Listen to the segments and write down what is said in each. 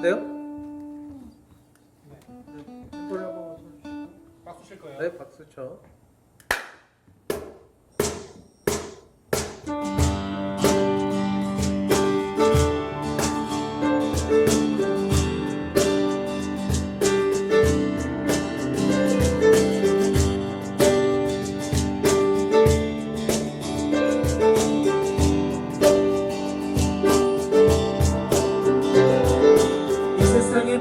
돼요? 네. 소리 한번 쳐주시고. 박수 칠 거예요. 네, 박수 쳐.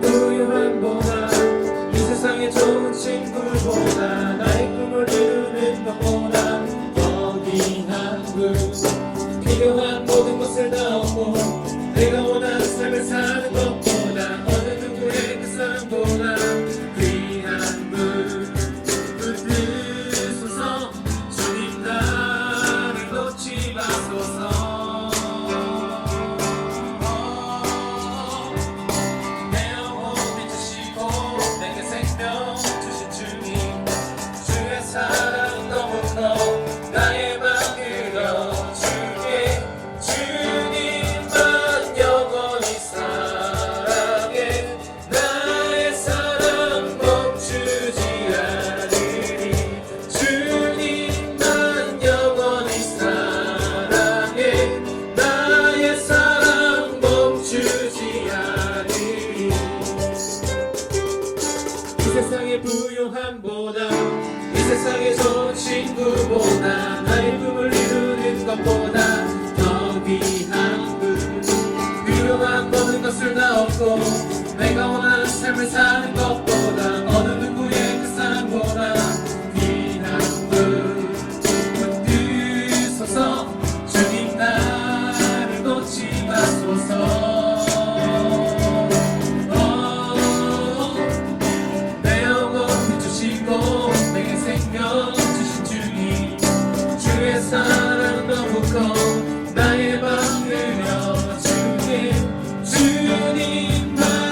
부유한 보다 이 세상에 좋은 친구보다 나의 꿈을 이루는 것보다 더 귀한 분 필요한 모든 것을 다 얻고 내가 원하는 삶을 사는 것보다 어느 누구의 그 사랑보다 귀한 분 붙드소서 주님 나를 놓지 마소서 사랑 너무 커 나의 맘 그려줄게 주님만 영원히 사랑해 나의 사랑 멈추지 않으리 주님만 영원히 사랑해 나의 사랑 멈추지 않으리 이 세상의 부요함보다 이 세상의 좋은 친구보다 나의 꿈을 이루는 것보다 더 귀한 분 필요한 모든 것을 다 얻고 내가 원하는 삶을 사는 것보다 어느 누구의 그 사랑보다 귀한 분 붙드소서 주님 나를 놓지 마소서 사랑 너무 커 나의 맘 그려줄게 주님만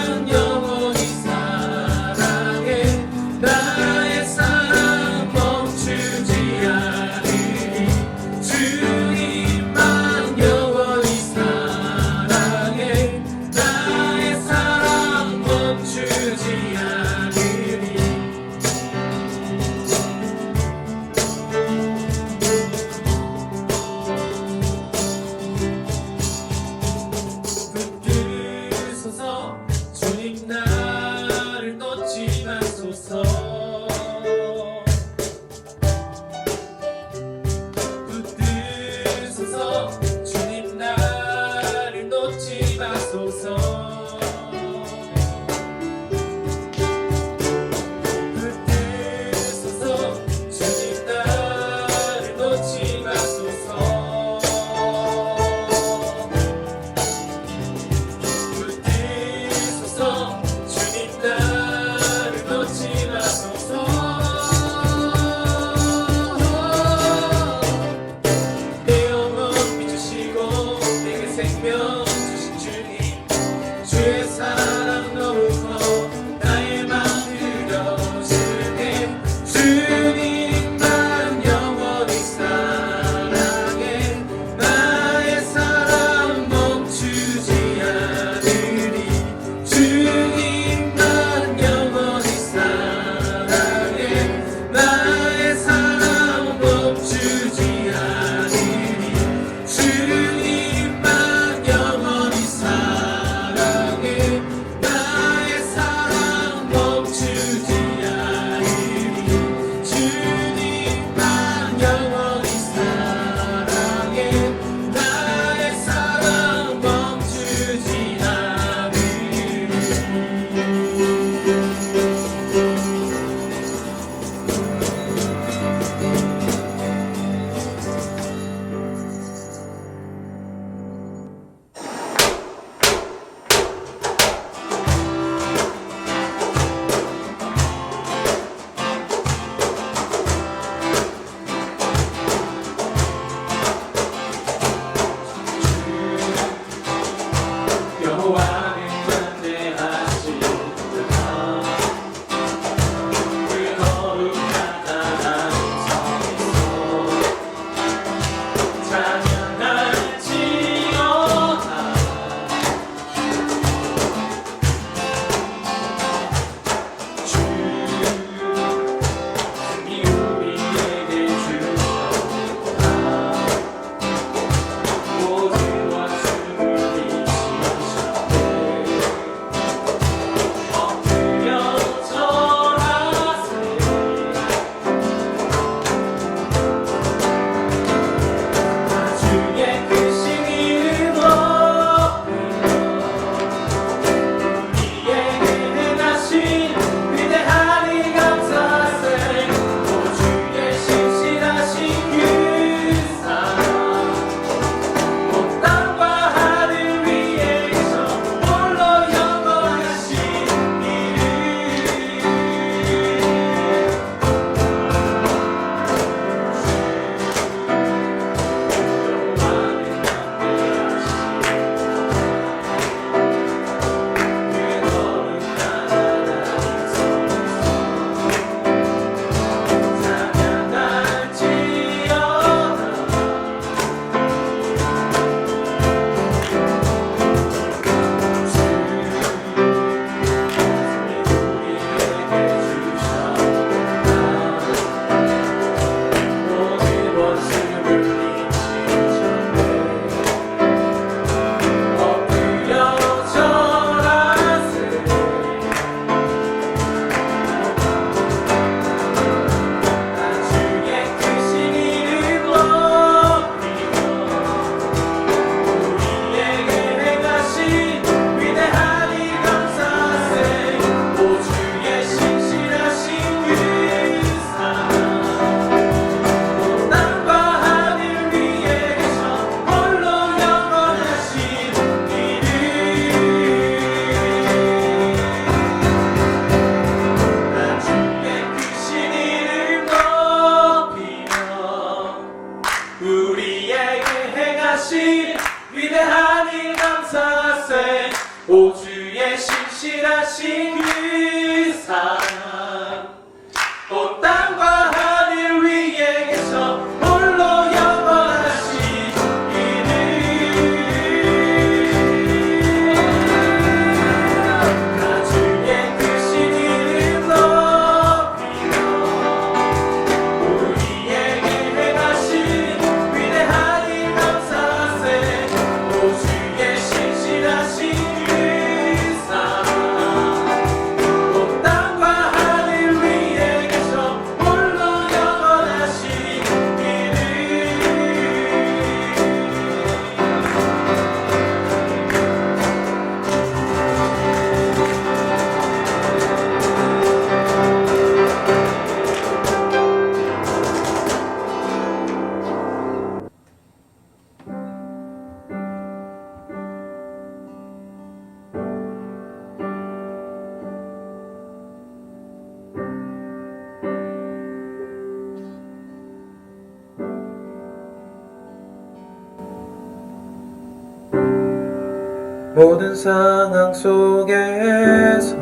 모든 상황 속에서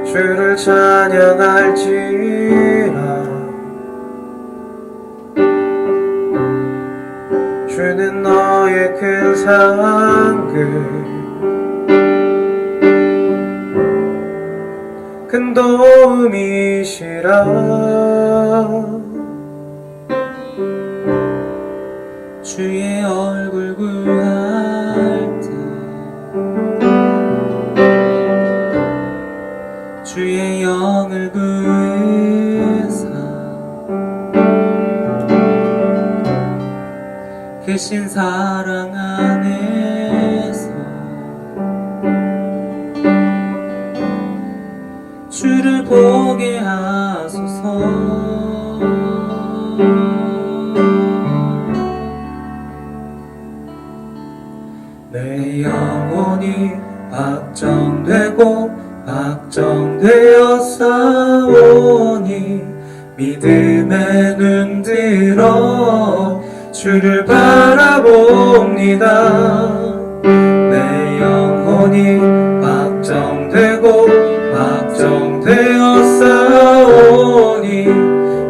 주를 찬양할지라. 주는 너의 큰 상급 큰 도움이시라. 주의 얼굴 구할 때 주의 영을 구해사 크신 사랑 안에서 주를 보게 하소서. 내 영혼이 확정되고 확정되어 싸우니 믿음에 눈들어 주를 바라봅니다. 내 영혼이 확정되고 확정되어 싸우니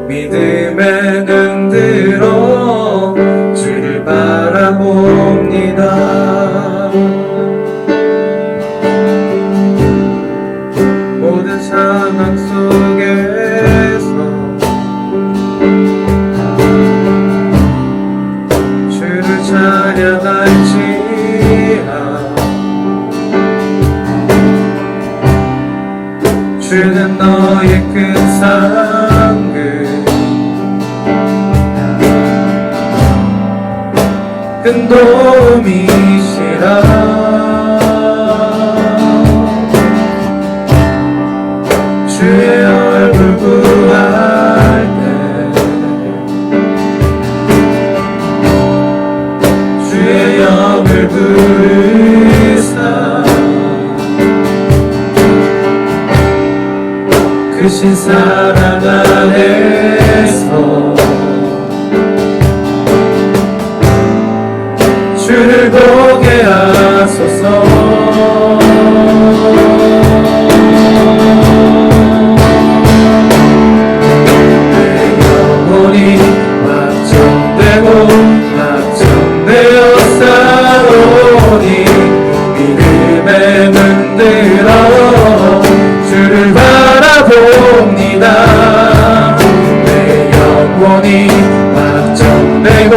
믿음에 눈들어 주를 바라봅니다. 모든 상황 속에서 주를 찬양할지라. 주는 너의 큰 상급 큰 도움이시라. 주의 얼굴 구할 때 주의 영을 부르사 크신 사랑 안에서 주를 보게 하소서. 내 영혼이 확정되고 확정되어 싸우니 믿음에 눈들어 주를 바라봅니다. 내 영혼이 확정되고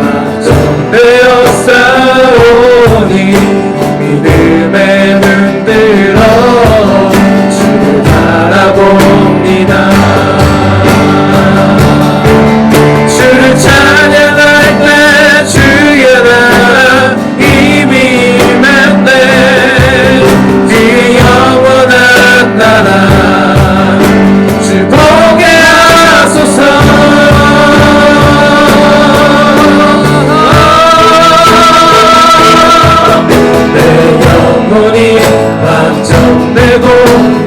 확정되어 싸우니 믿음에 눈들어 주를 바라봅니다. 주를 찬양할 때 주의 나라 이미 임했네. 그 영원한 나라 주 보게 하소서. 내 영혼이 확정되고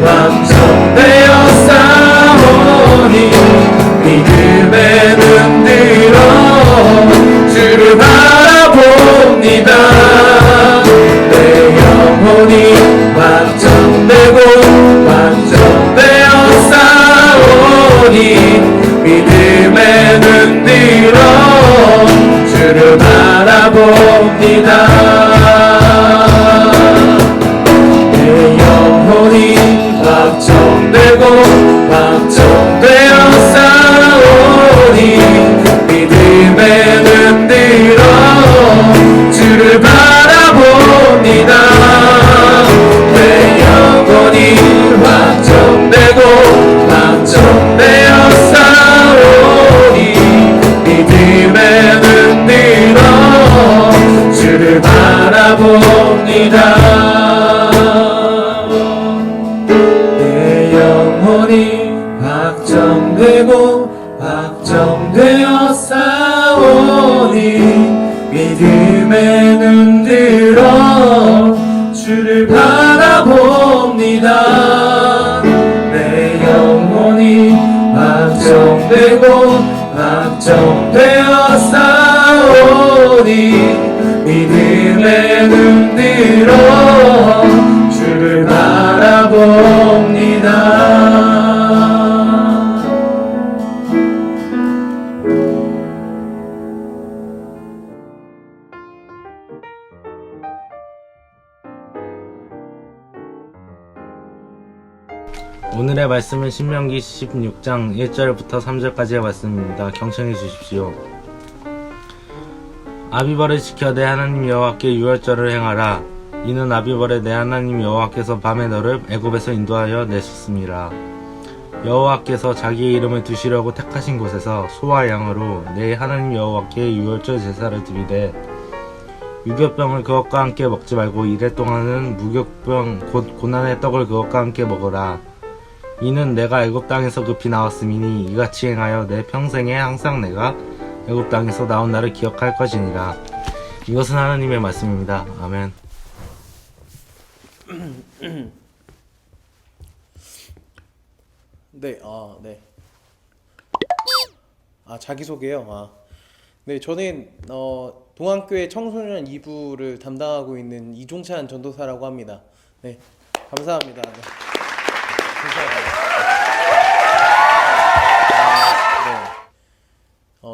확정되어 싸우니 믿음에 눈들어 주를 바라봅니다. 내 영혼이 확정되고 확정되어 싸우니 믿음에 눈들어 주를 바라봅니다. 내 영혼이 확정되고 확정되어 싸우니 믿음에 눈들어 주를 바라봅니다. 내 영혼이 확정되고 확정되어 싸우니 믿음에 눈들어 주를 바라봅니다. 내 영혼이 확정되고 확정되어 싸우니 믿음에 눈들어 주를 바라봅니다. 내 영혼이 확정되고 확정되어 싸우니 보니 믿음에 눈들어 주를 바라봅니다. 오늘의 말씀은 신명기 16장 1절부터 3절까지의 말씀입니다. 경청해 주십시오. 아비벌을 지켜 내 하나님 여호와께 유월절을 행하라. 이는 아비벌에 내 하나님 여호와께서 밤에 너를 애굽에서 인도하여 내셨습니다. 여호와께서 자기의 이름을 두시려고 택하신 곳에서 소와 양으로 내 하나님 여호와께 유월절 제사를 드리되 유교병을 그것과 함께 먹지 말고 이래 동안은 무교병 곧 고난의 떡을 그것과 함께 먹으라. 이는 내가 애굽 땅에서 급히 나왔음이니 이같이 행하여 내 평생에 항상 내가 애굽 땅에서 나온 나를 기억할 것이니라. 이것은 하나님의 말씀입니다. 아멘. 네, 자기소개요. 네, 저는 동안교회 청소년 2부를 담당하고 있는 이종찬 전도사라고 합니다. 네, 감사합니다. 네.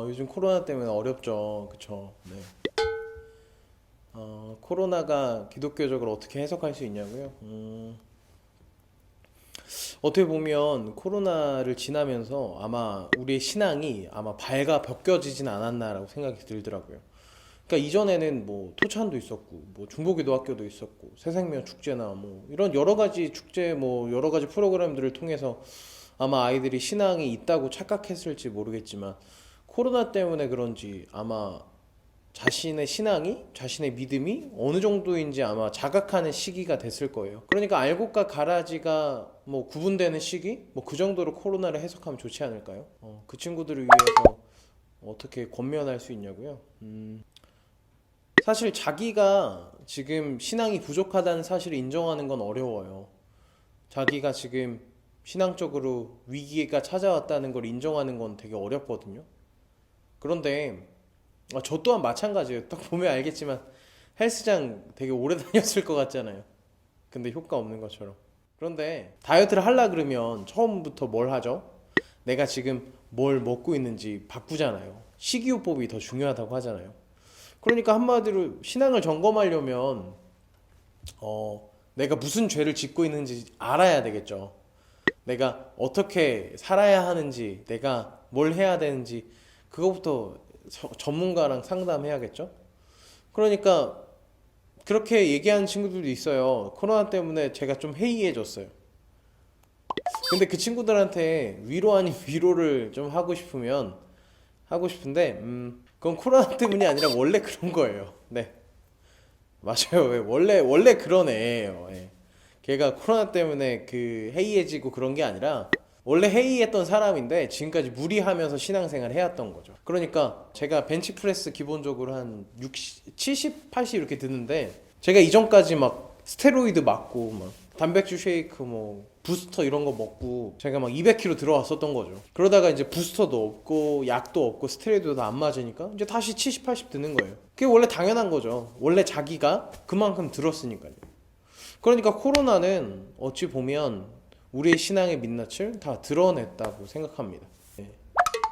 요즘 코로나 때문에 어렵죠, 그쵸? 네. 코로나가 기독교적으로 어떻게 해석할 수 있냐고요? 어떻게 보면 코로나를 지나면서 아마 우리의 신앙이 아마 발가 벗겨지진 않았나라고 생각이 들더라고요. 그러니까 이전에는 뭐 토찬도 있었고, 뭐 중보기도 학교도 있었고, 새생명 축제나 뭐 이런 여러 가지 축제, 뭐 여러 가지 프로그램들을 통해서 아마 아이들이 신앙이 있다고 착각했을지 모르겠지만 코로나 때문에 그런지 아마 자신의 신앙이, 자신의 믿음이 어느 정도인지 아마 자각하는 시기가 됐을 거예요. 그러니까 알곡과 가라지가 뭐 구분되는 시기? 뭐 그 정도로 코로나를 해석하면 좋지 않을까요? 그 친구들을 위해서 어떻게 권면할 수 있냐고요? 사실 자기가 지금 신앙이 부족하다는 사실을 인정하는 건 어려워요. 자기가 지금 신앙적으로 위기가 찾아왔다는 걸 인정하는 건 되게 어렵거든요. 그런데 저 또한 마찬가지예요. 딱 보면 알겠지만 헬스장 되게 오래 다녔을 것 같잖아요. 근데 효과 없는 것처럼. 그런데 다이어트를 하려 그러면 처음부터 뭘 하죠? 내가 지금 뭘 먹고 있는지 바꾸잖아요. 식이요법이 더 중요하다고 하잖아요. 그러니까 한마디로 신앙을 점검하려면 내가 무슨 죄를 짓고 있는지 알아야 되겠죠. 내가 어떻게 살아야 하는지, 내가 뭘 해야 되는지 그거부터 전문가랑 상담해야겠죠. 그러니까 그렇게 얘기하는 친구들도 있어요. 코로나 때문에 제가 좀 해이해졌어요. 근데 그 친구들한테 위로 아닌 위로를 좀 하고 싶은데 그건 코로나 때문이 아니라 원래 그런 거예요. 네, 맞아요. 원래 그런 애예요. 예. 걔가 코로나 때문에 그 해이해지고 그런 게 아니라 원래 해이했던 사람인데 지금까지 무리하면서 신앙생활 해왔던 거죠. 그러니까 제가 벤치프레스 기본적으로 한 60, 70, 80 이렇게 드는데 제가 이전까지 막 스테로이드 맞고 막 단백질 쉐이크 뭐 부스터 이런 거 먹고 제가 막 200kg 들어왔었던 거죠. 그러다가 이제 부스터도 없고 약도 없고 스테로이드도 안 맞으니까 이제 다시 70, 80 드는 거예요. 그게 원래 당연한 거죠. 원래 자기가 그만큼 들었으니까요. 그러니까 코로나는 어찌 보면 우리의 신앙의 민낯을 다 드러냈다고 생각합니다.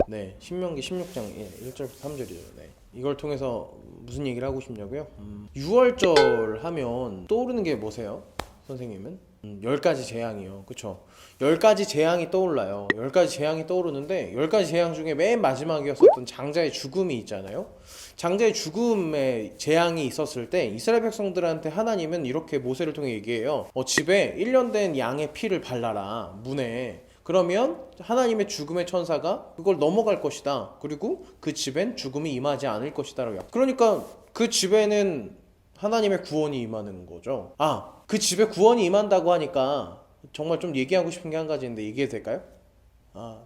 네, 신명기 16장 1절부터 3절이죠. 네. 이걸 통해서 무슨 얘기를 하고 싶냐고요? 6월절 하면 떠오르는 게 뭐세요? 선생님은? 10가지 재앙이요. 그쵸? 10가지 재앙이 떠올라요. 10가지 재앙이 떠오르는데 10가지 재앙 중에 맨 마지막이었었던 장자의 죽음이 있잖아요. 장자의 죽음의 재앙이 있었을 때 이스라엘 백성들한테 하나님은 이렇게 모세를 통해 얘기해요. 집에 1년 된 양의 피를 발라라, 문에. 그러면 하나님의 죽음의 천사가 그걸 넘어갈 것이다. 그리고 그 집엔 죽음이 임하지 않을 것이다. 그러니까 그 집에는 하나님의 구원이 임하는 거죠. 그 집에 구원이 임한다고 하니까 정말 좀 얘기하고 싶은 게 한 가지 있는데 얘기해도 될까요?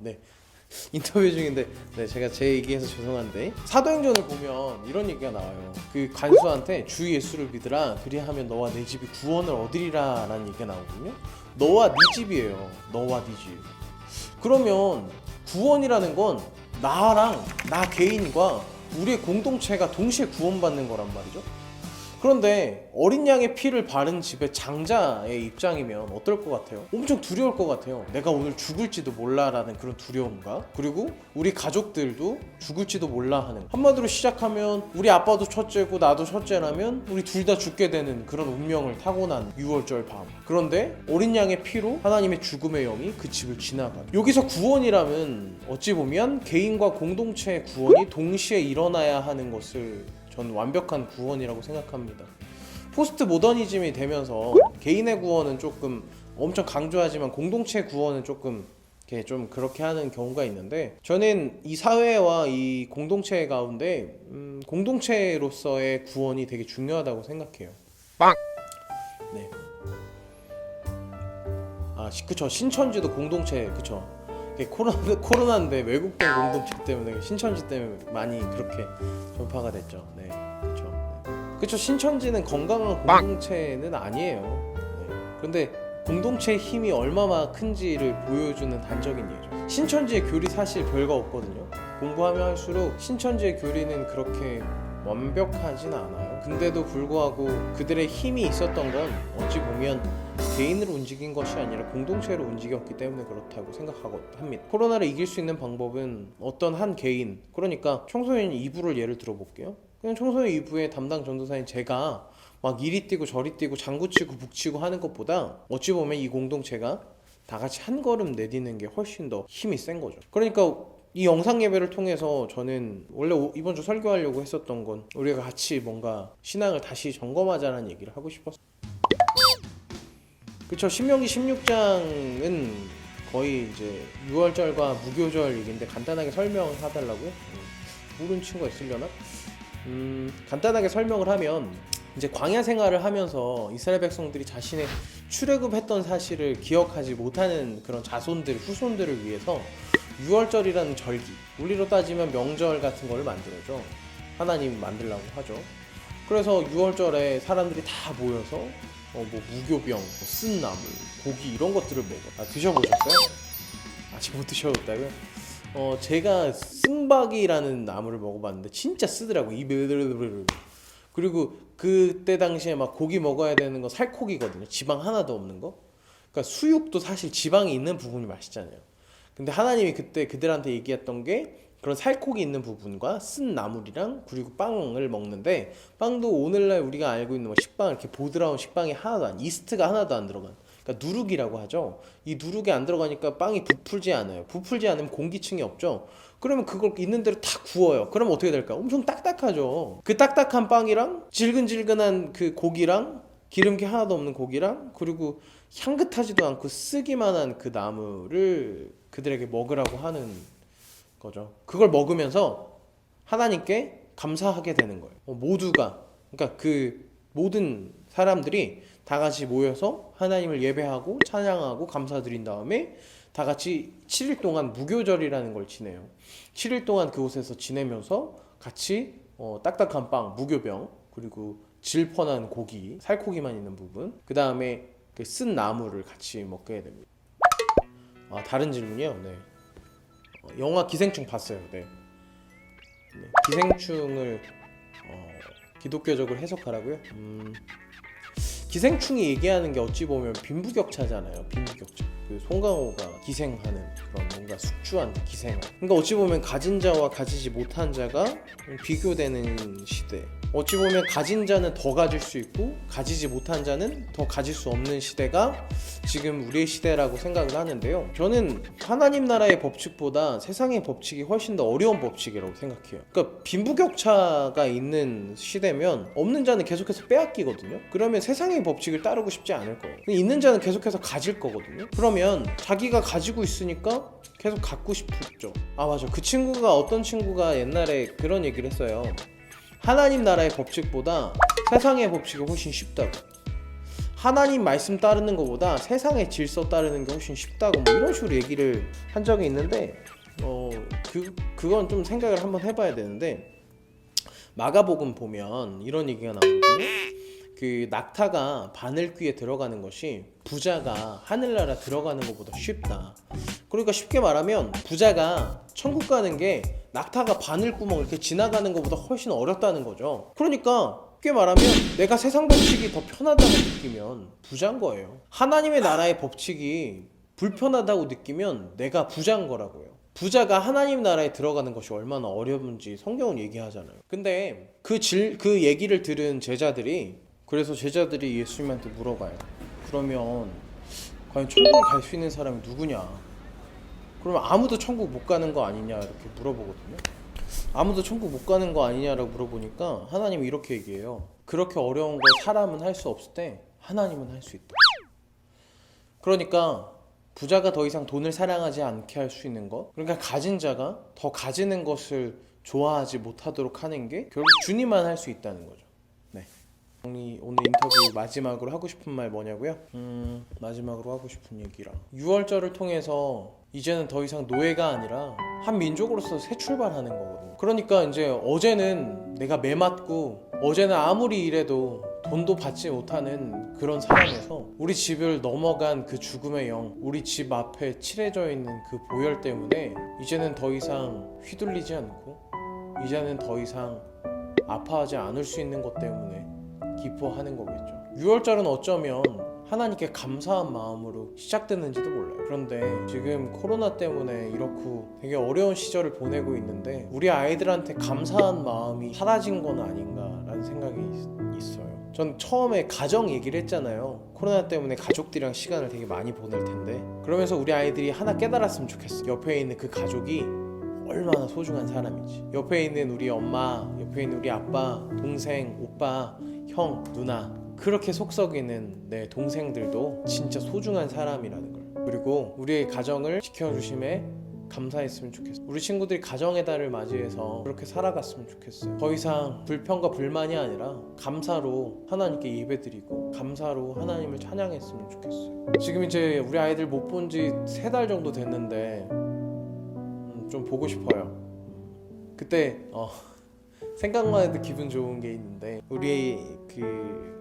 네. 인터뷰 중인데 제가 제 얘기해서 죄송한데 사도행전을 보면 이런 얘기가 나와요. 그 간수한테 주 예수를 믿으라, 그리하면 너와 내 집이 구원을 얻으리라 라는 얘기가 나오거든요. 너와 네 집이에요. 너와 네 집. 그러면 구원이라는 건 나랑 나 개인과 우리의 공동체가 동시에 구원받는 거란 말이죠. 그런데 어린 양의 피를 바른 집의 장자의 입장이면 어떨 것 같아요? 엄청 두려울 것 같아요. 내가 오늘 죽을지도 몰라라는 그런 두려움과, 그리고 우리 가족들도 죽을지도 몰라 하는, 한마디로 시작하면 우리 아빠도 첫째고 나도 첫째라면 우리 둘 다 죽게 되는 그런 운명을 타고난 6월절 밤. 그런데 어린 양의 피로 하나님의 죽음의 영이 그 집을 지나가요. 여기서 구원이라면 어찌 보면 개인과 공동체의 구원이 동시에 일어나야 하는 것을 전 완벽한 구원이라고 생각합니다. 포스트 모더니즘이 되면서 개인의 구원은 조금 엄청 강조하지만 공동체 구원은 조금 이렇게 좀 그렇게 하는 경우가 있는데, 저는 이 사회와 이 공동체 가운데 공동체로서의 구원이 되게 중요하다고 생각해요. 네. 그쵸. 신천지도 공동체, 그쵸. 코로나인데 외국된 공동체 때문에, 신천지 때문에 많이 그렇게 전파가 됐죠. 네, 그렇죠. 신천지는 건강한 공동체는 아니에요. 네. 그런데 공동체의 힘이 얼마나 큰지를 보여주는 단적인 예죠. 신천지의 교리 사실 별거 없거든요. 공부하면 할수록 신천지의 교리는 그렇게 완벽하진 않아요. 근데도 불구하고 그들의 힘이 있었던 건 어찌 보면 개인으로 움직인 것이 아니라 공동체로 움직였기 때문에 그렇다고 생각하고 합니다. 코로나를 이길 수 있는 방법은 어떤 한 개인, 그러니까 청소년 2부를 예를 들어볼게요. 그냥 청소년 2부의 담당 전도사인 제가 막 이리 뛰고 저리 뛰고 장구치고 북치고 하는 것보다 어찌 보면 이 공동체가 다 같이 한 걸음 내딛는 게 훨씬 더 힘이 센 거죠. 그러니까 이 영상 예배를 통해서 저는 원래 이번 주 설교하려고 했었던 건 우리가 같이 뭔가 신앙을 다시 점검하자는 얘기를 하고 싶었어요. 그쵸. 신명기 16장은 거의 이제 6월절과 무교절 얘기인데 간단하게 설명하달라고요? 모르는 친구가 있으려나? 간단하게 설명을 하면, 이제 광야 생활을 하면서 이스라엘 백성들이 자신의 출애굽했던 사실을 기억하지 못하는 그런 자손들, 후손들을 위해서 6월절이라는 절기, 우리로 따지면 명절 같은 걸 만들어줘. 하나님이 만들라고 하죠. 그래서 6월절에 사람들이 다 모여서 뭐 무교병, 쓴나물, 고기 이런 것들을 먹어. 드셔보셨어요? 아직 못 드셔봤다고요? 제가 쓴박이라는 나물을 먹어봤는데 진짜 쓰더라고. 입에. 그리고 그때 당시에 막 고기 먹어야 되는 거 살코기거든요. 지방 하나도 없는 거. 그러니까 수육도 사실 지방이 있는 부분이 맛있잖아요. 근데 하나님이 그때 그들한테 얘기했던 게 그런 살코기 있는 부분과 쓴 나물이랑 그리고 빵을 먹는데, 빵도 오늘날 우리가 알고 있는 뭐 식빵, 이렇게 보드라운 식빵이 하나도 안, 이스트가 하나도 안 들어간, 그러니까 누룩이라고 하죠. 이 누룩이 안 들어가니까 빵이 부풀지 않아요. 부풀지 않으면 공기층이 없죠. 그러면 그걸 있는 대로 다 구워요. 그러면 어떻게 될까? 엄청 딱딱하죠. 그 딱딱한 빵이랑 질근질근한 그 고기랑 기름기 하나도 없는 고기랑 그리고 향긋하지도 않고 쓰기만 한 그 나물을 그들에게 먹으라고 하는 거죠. 그걸 먹으면서 하나님께 감사하게 되는 거예요. 모두가, 그러니까 그 모든 사람들이 다 같이 모여서 하나님을 예배하고 찬양하고 감사드린 다음에 다 같이 7일 동안 무교절이라는 걸 지내요. 7일 동안 그곳에서 지내면서 같이 딱딱한 빵, 무교병, 그리고 질펀한 고기, 살코기만 있는 부분, 그 다음에 그 쓴 나물을 같이 먹게 됩니다. 다른 질문이요? 네. 영화 기생충 봤어요. 네. 기생충을 기독교적으로 해석하라고요? 기생충이 얘기하는 게 어찌 보면 빈부격차잖아요. 빈부격차. 그 송강호가 기생하는 그런 뭔가 숙주한 기생활. 그러니까 어찌 보면 가진 자와 가지지 못한 자가 비교되는 시대. 어찌 보면 가진 자는 더 가질 수 있고 가지지 못한 자는 더 가질 수 없는 시대가 지금 우리의 시대라고 생각을 하는데요. 저는 하나님 나라의 법칙보다 세상의 법칙이 훨씬 더 어려운 법칙이라고 생각해요. 그러니까 빈부격차가 있는 시대면 없는 자는 계속해서 빼앗기거든요. 그러면 세상의 법칙을 따르고 싶지 않을 거예요. 있는 자는 계속해서 가질 거거든요. 그러면 자기가 가지고 있으니까 계속 갖고 싶죠. 맞아. 그 친구가, 어떤 친구가 옛날에 그런 얘기를 했어요. 하나님 나라의 법칙보다 세상의 법칙이 훨씬 쉽다고. 하나님 말씀 따르는 것보다 세상의 질서 따르는 게 훨씬 쉽다고, 뭐 이런 식으로 얘기를 한 적이 있는데 그건 좀 생각을 한번 해봐야 되는데, 마가복음 보면 이런 얘기가 나오거든요. 그 낙타가 바늘귀에 들어가는 것이 부자가 하늘나라 들어가는 것보다 쉽다. 그러니까 쉽게 말하면 부자가 천국 가는 게 낙타가 바늘구멍 이렇게 지나가는 것보다 훨씬 어렵다는 거죠. 그러니까 쉽게 말하면 내가 세상 법칙이 더 편하다고 느끼면 부자인 거예요. 하나님의 나라의 법칙이 불편하다고 느끼면 내가 부자인 거라고요. 부자가 하나님 나라에 들어가는 것이 얼마나 어려운지 성경은 얘기하잖아요. 근데 그 얘기를 들은 제자들이, 그래서 제자들이 예수님한테 물어봐요. 그러면 과연 천국에 갈 수 있는 사람이 누구냐? 그러면 아무도 천국 못 가는 거 아니냐 이렇게 물어보거든요. 아무도 천국 못 가는 거 아니냐라고 물어보니까 하나님이 이렇게 얘기해요. 그렇게 어려운 걸 사람은 할 수 없을 때 하나님은 할 수 있다. 그러니까 부자가 더 이상 돈을 사랑하지 않게 할 수 있는 것, 그러니까 가진 자가 더 가지는 것을 좋아하지 못하도록 하는 게 결국 주님만 할 수 있다는 거죠. 네. 오늘 인터뷰 마지막으로 하고 싶은 말 뭐냐고요? 마지막으로 하고 싶은 얘기라, 6월절을 통해서 이제는 더 이상 노예가 아니라 한 민족으로서 새 출발하는 거거든요. 그러니까 이제 어제는 내가 매맞고 어제는 아무리 일해도 돈도 받지 못하는 그런 사람에서 우리 집을 넘어간 그 죽음의 영, 우리 집 앞에 칠해져 있는 그 보혈 때문에 이제는 더 이상 휘둘리지 않고 이제는 더 이상 아파하지 않을 수 있는 것 때문에 기뻐하는 거겠죠. 6월절은 어쩌면 하나님께 감사한 마음으로 시작됐는지도 몰라요. 그런데 지금 코로나 때문에 이렇고 되게 어려운 시절을 보내고 있는데 우리 아이들한테 감사한 마음이 사라진 건 아닌가라는 생각이 있어요. 전 처음에 가정 얘기를 했잖아요. 코로나 때문에 가족들이랑 시간을 되게 많이 보낼 텐데, 그러면서 우리 아이들이 하나 깨달았으면 좋겠어. 옆에 있는 그 가족이 얼마나 소중한 사람인지. 옆에 있는 우리 엄마, 옆에 있는 우리 아빠, 동생, 오빠, 형, 누나, 그렇게 속썩이는 내 동생들도 진짜 소중한 사람이라는 걸. 그리고 우리의 가정을 지켜주심에 감사했으면 좋겠어. 우리 친구들이 가정의 달을 맞이해서 그렇게 살아갔으면 좋겠어요. 더 이상 불평과 불만이 아니라 감사로 하나님께 예배드리고 감사로 하나님을 찬양했으면 좋겠어요. 지금 이제 우리 아이들 못 본 지 3달 정도 됐는데 좀 보고 싶어요. 그때 생각만 해도 기분 좋은 게 있는데, 우리 그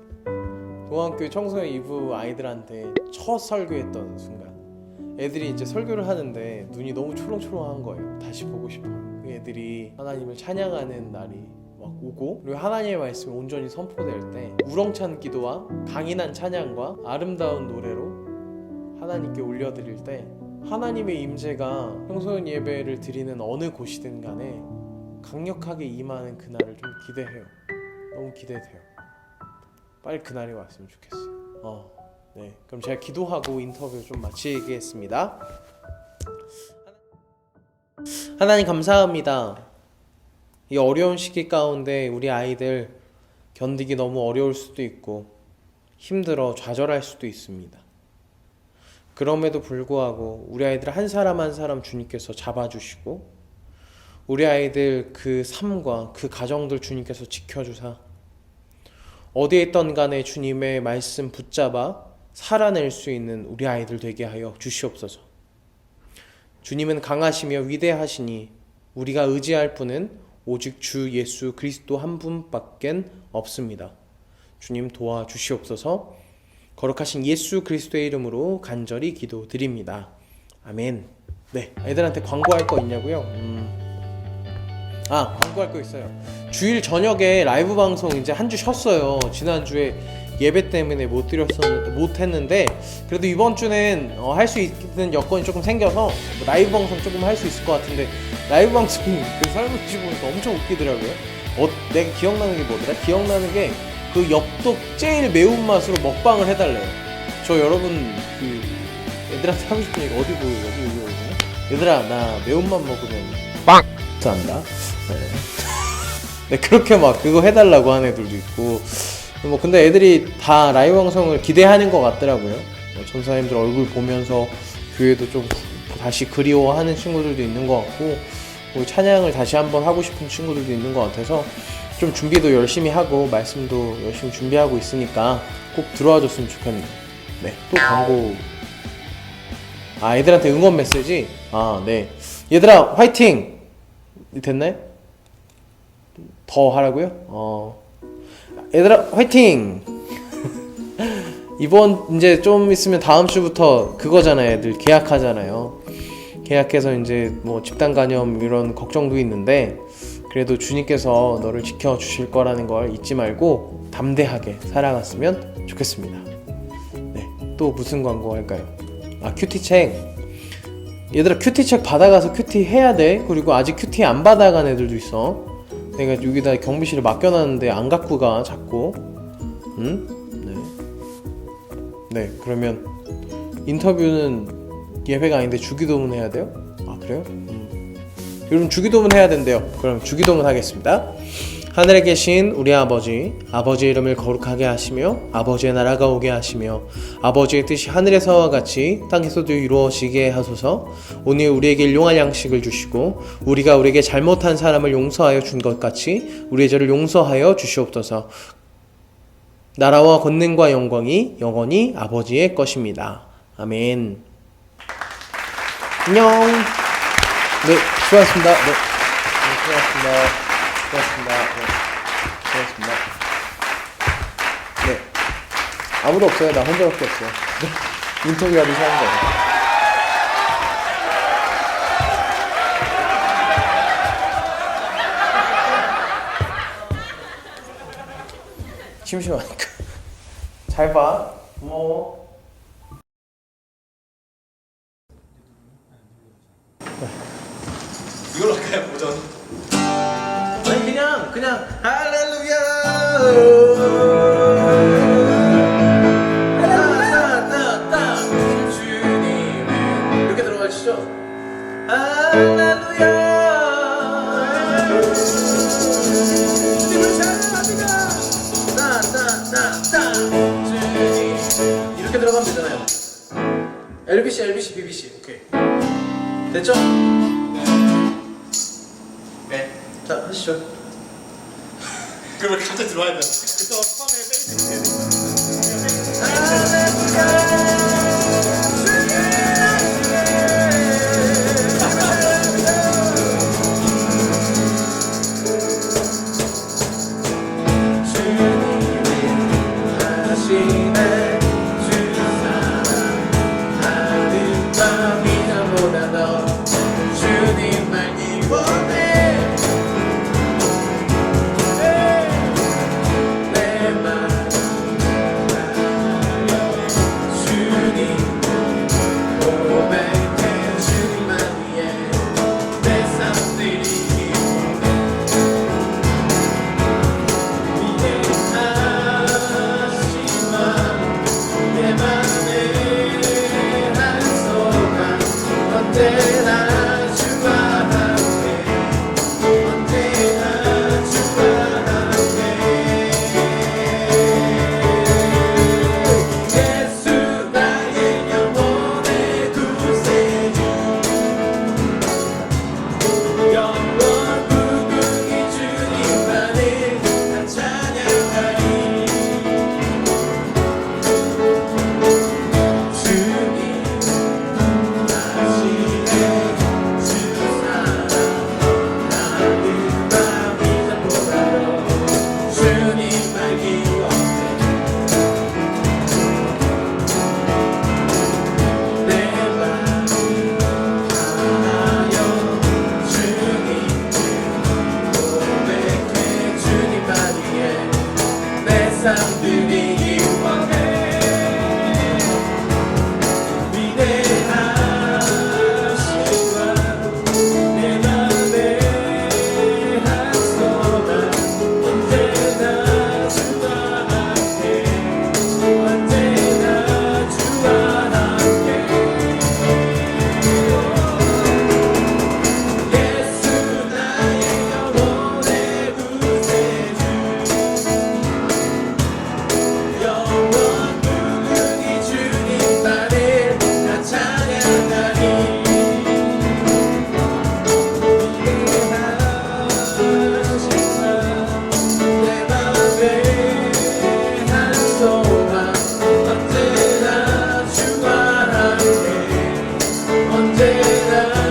동안교회 청소년 2부 아이들한테 첫 설교했던 순간 애들이 이제 설교를 하는데 눈이 너무 초롱초롱한 거예요. 다시 보고 싶어요. 그 애들이 하나님을 찬양하는 날이 막 오고, 그리고 하나님의 말씀이 온전히 선포될 때 우렁찬 기도와 강인한 찬양과 아름다운 노래로 하나님께 올려드릴 때 하나님의 임재가 청소년 예배를 드리는 어느 곳이든 간에 강력하게 임하는 그날을 좀 기대해요. 너무 기대돼요. 빨리 그날이 왔으면 좋겠어요. 네, 그럼 제가 기도하고 인터뷰 좀 마치겠습니다. 하나님 감사합니다. 이 어려운 시기 가운데 우리 아이들 견디기 너무 어려울 수도 있고 힘들어 좌절할 수도 있습니다. 그럼에도 불구하고 우리 아이들 한 사람 한 사람 주님께서 잡아주시고 우리 아이들 그 삶과 그 가정들 주님께서 지켜주사 어디에 있던 간에 주님의 말씀 붙잡아 살아낼 수 있는 우리 아이들 되게 하여 주시옵소서. 주님은 강하시며 위대하시니 우리가 의지할 분은 오직 주 예수 그리스도 한 분밖엔 없습니다. 주님 도와주시옵소서. 거룩하신 예수 그리스도의 이름으로 간절히 기도드립니다. 아멘. 네, 애들한테 광고할 거 있냐고요? 광고할 거 있어요. 주일 저녁에 라이브 방송 이제 한 주 쉬었어요. 지난주에 예배 때문에 못 했는데 그래도 이번 주는 할 수 있는 여건이 조금 생겨서 라이브 방송 조금 할 수 있을 것 같은데, 라이브 방송 그 설문지 보니까 엄청 웃기더라고요. 내가 기억나는 게 뭐더라? 기억나는 게 그 엽떡 제일 매운맛으로 먹방을 해달래요. 저 여러분 그 애들한테 하고 싶은 얘기 어디 보여요? 여기 얘들아, 나 매운맛 먹으면 빵! 한다. 네, 그렇게 막 그거 해달라고 하는 애들도 있고, 뭐 근데 애들이 다 라이브 방송을 기대하는 것 같더라고요. 전사님들 얼굴 보면서 교회도 좀 다시 그리워하는 친구들도 있는 것 같고, 찬양을 다시 한번 하고 싶은 친구들도 있는 것 같아서 좀 준비도 열심히 하고 말씀도 열심히 준비하고 있으니까 꼭 들어와 줬으면 좋겠네요. 네, 또 광고. 애들한테 응원 메시지. 네, 얘들아 화이팅. 됐나요? 더 하라고요? 얘들아 화이팅! 이번 이제 좀 있으면 다음 주부터 그거잖아요. 애들 계약하잖아요. 계약해서 이제 뭐 집단 간염 이런 걱정도 있는데 그래도 주님께서 너를 지켜주실 거라는 걸 잊지 말고 담대하게 살아갔으면 좋겠습니다. 네, 또 무슨 광고 할까요? 큐티책. 얘들아, 큐티책 받아가서 큐티 해야 돼. 그리고 아직 큐티 안 받아간 애들도 있어. 내가 여기다 경비실에 맡겨놨는데 안 갖고 가 자꾸. 응? 네, 그러면 인터뷰는 예배가 아닌데 주기도문 해야 돼요? 아, 그래요? 여러분, 주기도문 해야 된대요. 그럼 주기도문 하겠습니다. 하늘에 계신 우리 아버지, 아버지의 이름을 거룩하게 하시며 아버지의 나라가 오게 하시며 아버지의 뜻이 하늘에서와 같이 땅에서도 이루어지게 하소서. 오늘 우리에게 일용할 양식을 주시고 우리가 우리에게 잘못한 사람을 용서하여 준 것 같이 우리의 죄를 용서하여 주시옵소서. 나라와 권능과 영광이 영원히 아버지의 것입니다. 아멘. 안녕. 네, 수고하셨습니다. 네, 수고하셨습니다. 수고하셨습니다. 네, 수고하셨습니다. 네, 아무도 없어요. 나 혼자밖에 없어요. 네, 인터뷰하기 시작한 거예요. 심심하니까. 잘 봐. 고마워. 이걸로 할까요? 보전. 아니 그냥 할렐루야. 따따따따 주님은 이렇게 들어가시죠. 할렐루야. 주님을 찬양합니다. 따따따따 주님 이렇게 들어가면 되잖아요. LBC, BBC. 오케이. 됐죠? 네. 자, 하시죠. 그러면 갑자기 들어와야 돼. 그래서 처음에 베이스 해야 언제나